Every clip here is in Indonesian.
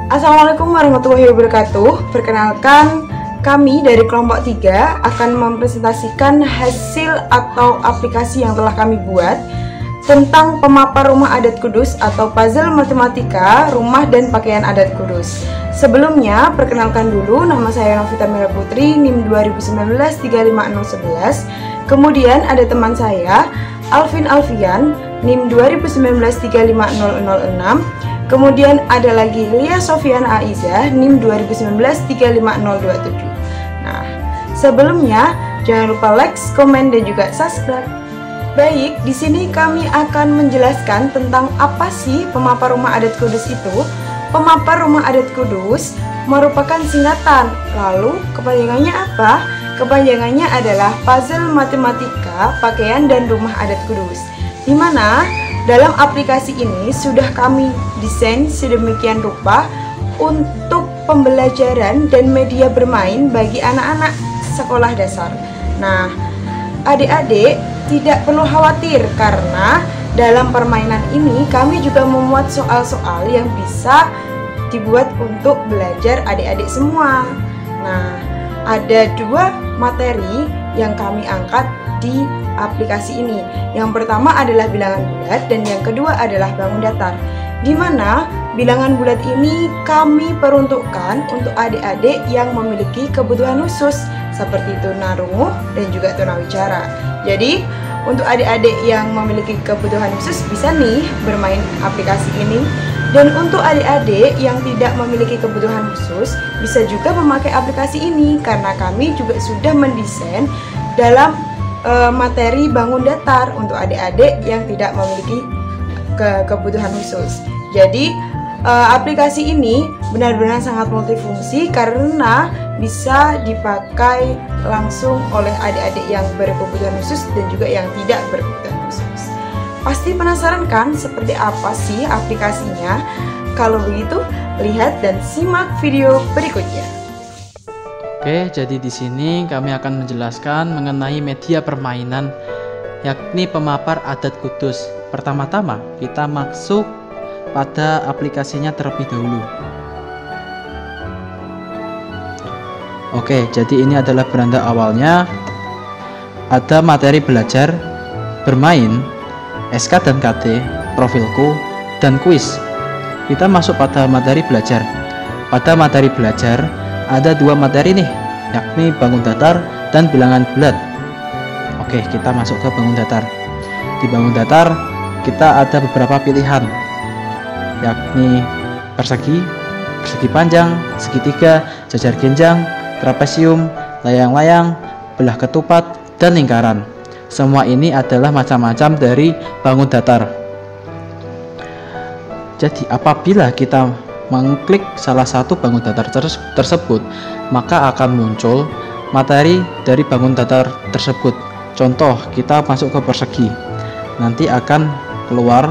Assalamualaikum warahmatullahi wabarakatuh. Perkenalkan, kami dari kelompok 3 akan mempresentasikan hasil atau aplikasi yang telah kami buat tentang pemapar rumah adat Kudus atau puzzle matematika rumah dan pakaian adat Kudus. Sebelumnya, perkenalkan dulu, nama saya Novita Mira Putri, NIM 2019-35011. Kemudian ada teman saya, Alvin Alfian, NIM 2019-35006. Kemudian ada lagi Lia Sofiana Aiza, NIM 2019-35027. Nah, sebelumnya jangan lupa like, komen, dan juga subscribe. Baik, di sini kami akan menjelaskan tentang apa sih pemapar rumah adat Kudus itu. Pemapar rumah adat Kudus merupakan singkatan. Lalu kepanjangannya apa? Kepanjangannya adalah puzzle matematika pakaian dan rumah adat Kudus. Di mana dalam aplikasi ini sudah kami desain sedemikian rupa untuk pembelajaran dan media bermain bagi anak-anak sekolah dasar. Nah, adik-adik tidak perlu khawatir karena dalam permainan ini kami juga memuat soal-soal yang bisa dibuat untuk belajar adik-adik semua. Nah, ada 2 materi yang kami angkat di aplikasi ini. Yang pertama adalah bilangan bulat dan yang kedua adalah bangun datar. Di mana bilangan bulat ini kami peruntukkan untuk adik-adik yang memiliki kebutuhan khusus seperti tunarungu dan juga tunawicara. Jadi, untuk adik-adik yang memiliki kebutuhan khusus bisa nih bermain aplikasi ini. Dan untuk adik-adik yang tidak memiliki kebutuhan khusus bisa juga memakai aplikasi ini karena kami juga sudah mendesain dalam materi bangun datar untuk adik-adik yang tidak memiliki kebutuhan khusus. Jadi aplikasi ini benar-benar sangat multifungsi karena bisa dipakai langsung oleh adik-adik yang berkebutuhan khusus dan juga yang tidak berkebutuhan khusus. Pasti penasaran kan seperti apa sih aplikasinya? Kalau begitu, lihat dan simak video berikutnya. Oke, jadi di sini kami akan menjelaskan mengenai media permainan yakni pemapar adat Kudus. Pertama-tama kita masuk pada aplikasinya terlebih dahulu. Oke, jadi ini adalah beranda awalnya. Ada materi belajar, bermain, SK dan KT, profilku, dan kuis. Kita masuk pada materi belajar. Pada materi belajar ada 2 materi nih, yakni bangun datar dan bilangan bulat. Oke, kita masuk ke bangun datar. Di bangun datar kita ada beberapa pilihan, yakni persegi, persegi panjang, segitiga, jajar genjang, trapesium, layang-layang, belah ketupat, dan lingkaran. Semua ini adalah macam-macam dari bangun datar. Jadi apabila kita mengklik salah satu bangun datar tersebut, maka akan muncul materi dari bangun datar tersebut. Contoh, kita masuk ke persegi, nanti akan keluar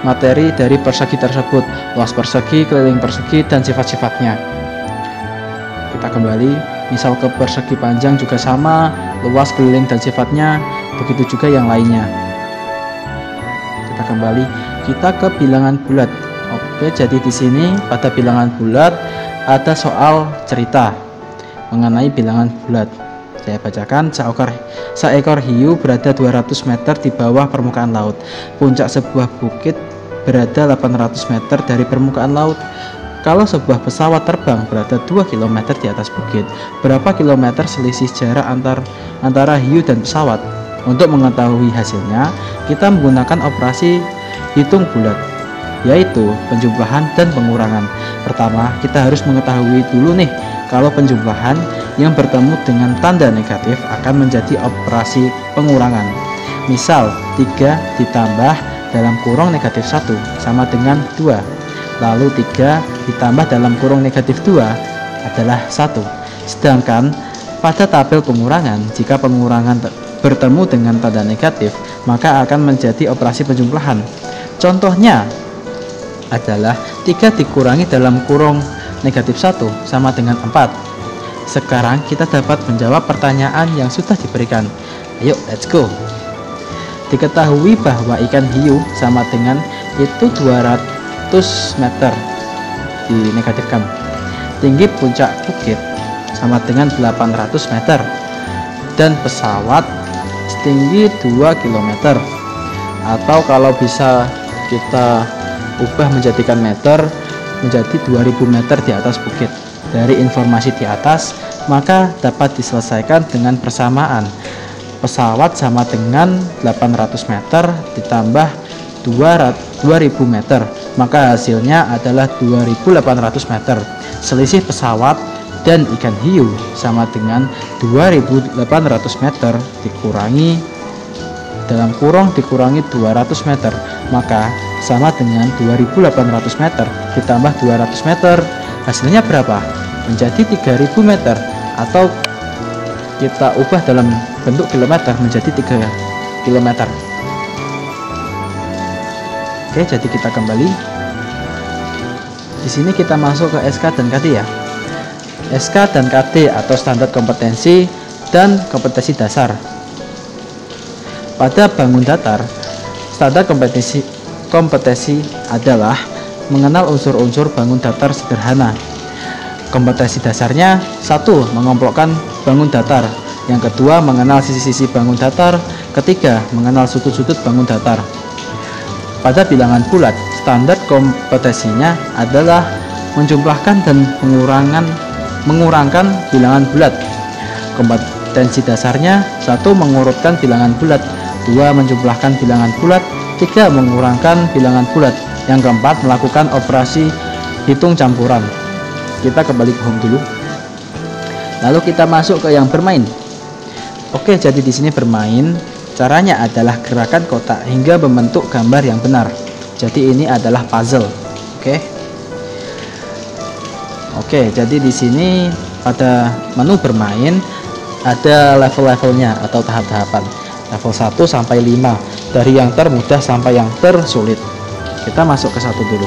materi dari persegi tersebut, luas persegi, keliling persegi, dan sifat-sifatnya. Kita kembali, misal ke persegi panjang juga sama, luas, keliling, dan sifatnya, begitu juga yang lainnya. Kita kembali, kita ke bilangan bulat. Oke, jadi di sini pada bilangan bulat ada soal cerita mengenai bilangan bulat. Saya bacakan, seekor hiu berada 200 meter di bawah permukaan laut. Puncak sebuah bukit berada 800 meter dari permukaan laut. Kalau sebuah pesawat terbang berada 2 km di atas bukit, berapa kilometer selisih jarak antara hiu dan pesawat? Untuk mengetahui hasilnya, kita menggunakan operasi hitung bulat, yaitu penjumlahan dan pengurangan. Pertama, kita harus mengetahui dulu nih, kalau penjumlahan yang bertemu dengan tanda negatif akan menjadi operasi pengurangan. Misal, 3 ditambah dalam kurung negatif 1 sama dengan 2. Lalu 3 ditambah dalam kurung negatif 2 adalah 1. Sedangkan pada tabel pengurangan, jika pengurangan bertemu dengan tanda negatif, maka akan menjadi operasi penjumlahan. Contohnya adalah 3 dikurangi dalam kurung negatif 1 sama dengan 4. Sekarang kita dapat menjawab pertanyaan yang sudah diberikan. Ayo, let's go. Diketahui bahwa ikan hiu sama dengan itu 200 meter dinegatifkan. Tinggi puncak bukit sama dengan 800 meter dan pesawat setinggi 2 km, atau kalau bisa kita ubah menjadikan meter menjadi 2000 meter di atas bukit. Dari informasi di atas, maka dapat diselesaikan dengan persamaan. Pesawat sama dengan 800 meter ditambah 2000 meter, maka hasilnya adalah 2800 meter. Selisih pesawat dan ikan hiu sama dengan 2800 meter dikurangi dalam kurung dikurangi 200 meter, maka sama dengan 2800 meter ditambah 200 meter, hasilnya berapa? Menjadi 3000 meter, atau kita ubah dalam bentuk kilometer menjadi 3 kilometer. Oke, jadi kita kembali. Di sini kita masuk ke SK dan KD ya. SK dan KD atau standar kompetensi dan kompetensi dasar. Pada bangun datar, standar kompetensi adalah mengenal unsur-unsur bangun datar sederhana. Kompetensi dasarnya: 1. Mengelompokkan bangun datar. Yang kedua, mengenal sisi-sisi bangun datar. Ketiga, mengenal sudut-sudut bangun datar. Pada bilangan bulat, standar kompetensinya adalah menjumlahkan dan mengurangkan bilangan bulat. Kompetensi dasarnya: 1. Mengurutkan bilangan bulat. 2. Menjumlahkan bilangan bulat. 3. Mengurangkan bilangan bulat. Yang keempat, melakukan operasi hitung campuran. Kita kembali ke home dulu. Lalu kita masuk ke yang bermain. Oke, jadi di sini bermain caranya adalah gerakan kotak hingga membentuk gambar yang benar. Jadi ini adalah puzzle. Oke, jadi di sini pada menu bermain ada level-levelnya atau tahap-tahapan. Level 1 sampai 5, dari yang termudah sampai yang tersulit. Kita masuk ke 1 dulu.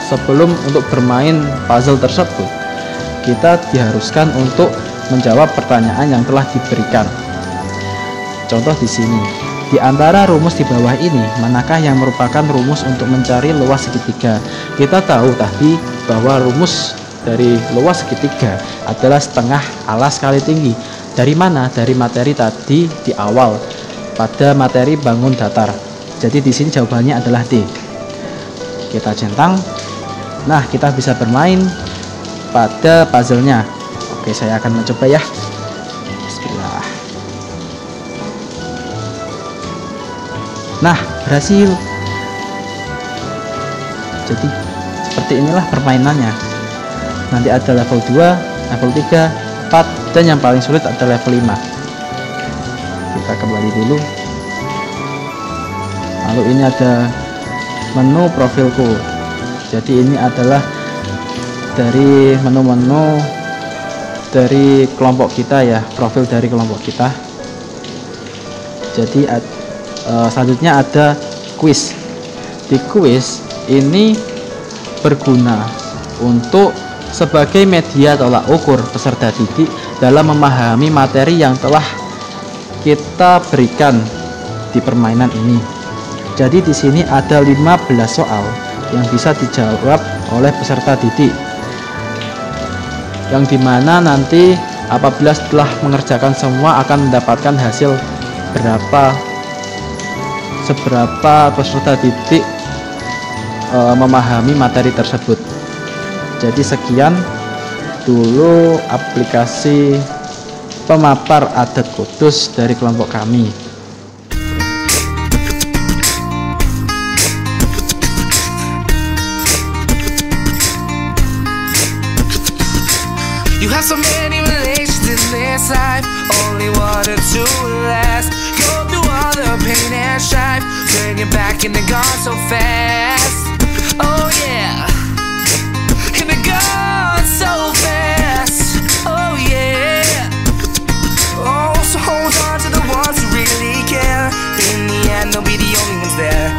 Sebelum untuk bermain puzzle tersebut, kita diharuskan untuk menjawab pertanyaan yang telah diberikan. Contoh di sini, di antara rumus di bawah ini, manakah yang merupakan rumus untuk mencari luas segitiga? Kita tahu tadi bahwa rumus dari luas segitiga adalah setengah alas kali tinggi. Dari mana? Dari materi tadi di awal pada materi bangun datar. Jadi di sini jawabannya adalah D. Kita centang. Nah, kita bisa bermain pada puzzle-nya. Oke, saya akan mencoba ya. Bismillah. Nah, berhasil. Jadi seperti inilah permainannya. Nanti ada level 2, level 3, 4, dan yang paling sulit adalah level 5. Kita kembali dulu. Lalu ini ada menu profilku. Jadi ini adalah dari menu-menu dari kelompok kita ya, profil dari kelompok kita. Jadi selanjutnya ada quiz. Di quiz ini berguna untuk sebagai media tolak ukur peserta didik dalam memahami materi yang telah kita berikan di permainan ini. Jadi di sini ada 15 soal yang bisa dijawab oleh peserta didik, yang dimana nanti apabila setelah mengerjakan semua akan mendapatkan hasil seberapa peserta didik memahami materi tersebut. Jadi sekian dulu aplikasi pemapar adat Kudus dari kelompok kami. You have so many relations in this life, only wanted to last. Go through all the pain and strife, turn your back and they're gone so fast. Oh yeah, and they're gone so fast. Oh yeah. Oh, so hold on to the ones who really care. In the end, they'll be the only ones there.